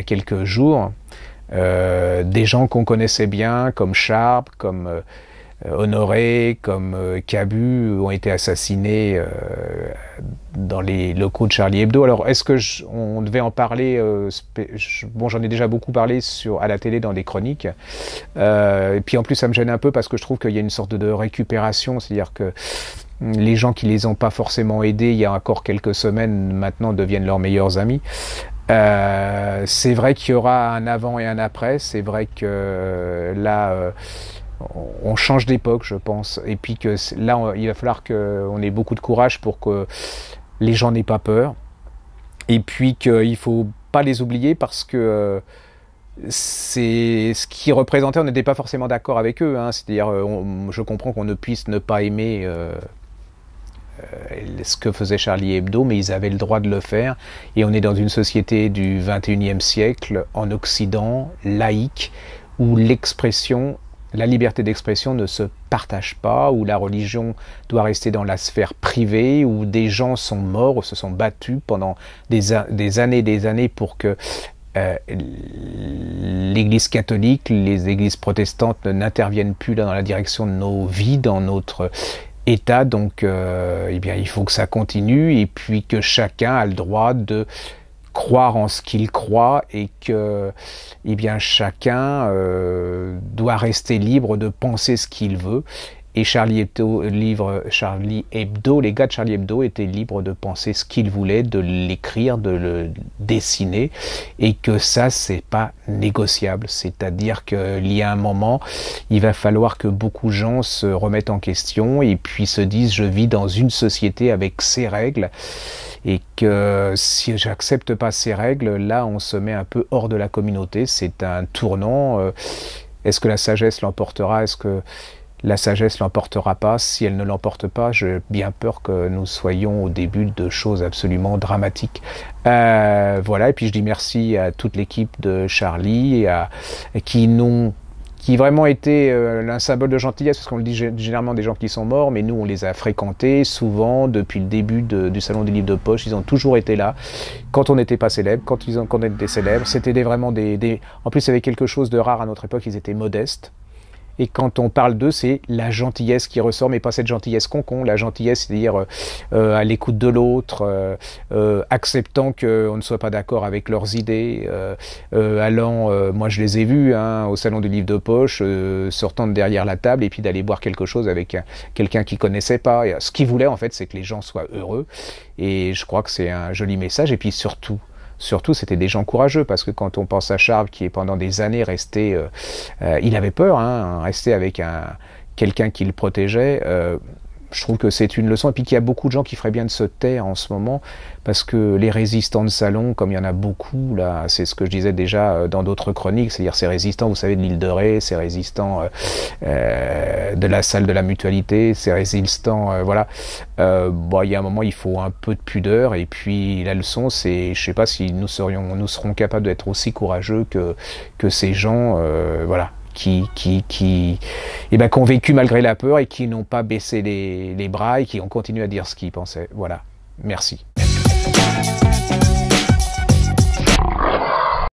quelques jours, des gens qu'on connaissait bien, comme Sharp, comme Honoré, comme Cabu, ont été assassinés dans les locaux de Charlie Hebdo. Alors, est-ce que on devait en parler bon, j'en ai déjà beaucoup parlé à la télé dans des chroniques. Et puis en plus, ça me gêne un peu parce que je trouve qu'il y a une sorte de récupération, c'est-à-dire que les gens qui les ont pas forcément aidés il y a encore quelques semaines maintenant deviennent leurs meilleurs amis. C'est vrai qu'il y aura un avant et un après. C'est vrai que là, on change d'époque, je pense. Et puis que là, il va falloir qu'on ait beaucoup de courage pour que les gens n'aient pas peur. Et puis qu'il faut pas les oublier parce que c'est ce qu'ils représentaient. On n'était pas forcément d'accord avec eux. Hein. C'est-à-dire, je comprends qu'on ne puisse ne pas aimer ce que faisait Charlie Hebdo, mais ils avaient le droit de le faire. Et on est dans une société du 21e siècle, en Occident, laïque, où la liberté d'expression ne se partage pas, où la religion doit rester dans la sphère privée, où des gens sont morts, ou se sont battus pendant des années et des années pour que l'Église catholique, les églises protestantes n'interviennent plus dans la direction de nos vies, dans notre État. Donc, eh bien, il faut que ça continue, et puis que chacun a le droit de croire en ce qu'il croit, et que eh bien, chacun doit rester libre de penser ce qu'il veut. Et Charlie Hebdo, les gars de Charlie Hebdo étaient libres de penser ce qu'ils voulaient, de l'écrire, de le dessiner, et que ça, c'est pas négociable. C'est-à-dire qu'il y a un moment, il va falloir que beaucoup de gens se remettent en question et puis se disent: je vis dans une société avec ses règles, et que si j'accepte pas ces règles, là, on se met un peu hors de la communauté. C'est un tournant. Est-ce que la sagesse l'emportera? Est-ce que la sagesse l'emportera pas? Si elle ne l'emporte pas, j'ai bien peur que nous soyons au début de choses absolument dramatiques. Voilà, et puis je dis merci à toute l'équipe de Charlie, qui vraiment été un symbole de gentillesse, parce qu'on le dit généralement des gens qui sont morts, mais nous on les a fréquentés souvent depuis le début du Salon du Livre de Poche. Ils ont toujours été là, quand on n'était pas célèbre, quand on était célèbre. C'était vraiment en plus, il y avait quelque chose de rare à notre époque, ils étaient modestes. Et quand on parle d'eux, c'est la gentillesse qui ressort, mais pas cette gentillesse con-con. La gentillesse, c'est-à-dire à l'écoute de l'autre, acceptant qu'on ne soit pas d'accord avec leurs idées, moi je les ai vus au Salon du Livre de Poche, sortant de derrière la table et puis d'aller boire quelque chose avec quelqu'un qu'ils connaissaient pas. Et ce qu'ils voulaient en fait, c'est que les gens soient heureux. Et je crois que c'est un joli message. Et puis surtout, c'était des gens courageux, parce que quand on pense à Charles, qui est pendant des années resté, il avait peur, rester avec quelqu'un qui le protégeait, je trouve que c'est une leçon. Et puis qu'il y a beaucoup de gens qui feraient bien de se taire en ce moment, parce que les résistants de salon, comme il y en a beaucoup, là, c'est ce que je disais déjà dans d'autres chroniques, c'est-à-dire ces résistants, vous savez, de l'île de Ré, ces résistants de la salle de la Mutualité, ces résistants, voilà. Il y a un moment, il faut un peu de pudeur, et puis la leçon, c'est, je sais pas si nous serons capables d'être aussi courageux que ces gens, voilà, qui ont vécu malgré la peur et qui n'ont pas baissé les bras et qui ont continué à dire ce qu'ils pensaient. Voilà. Merci.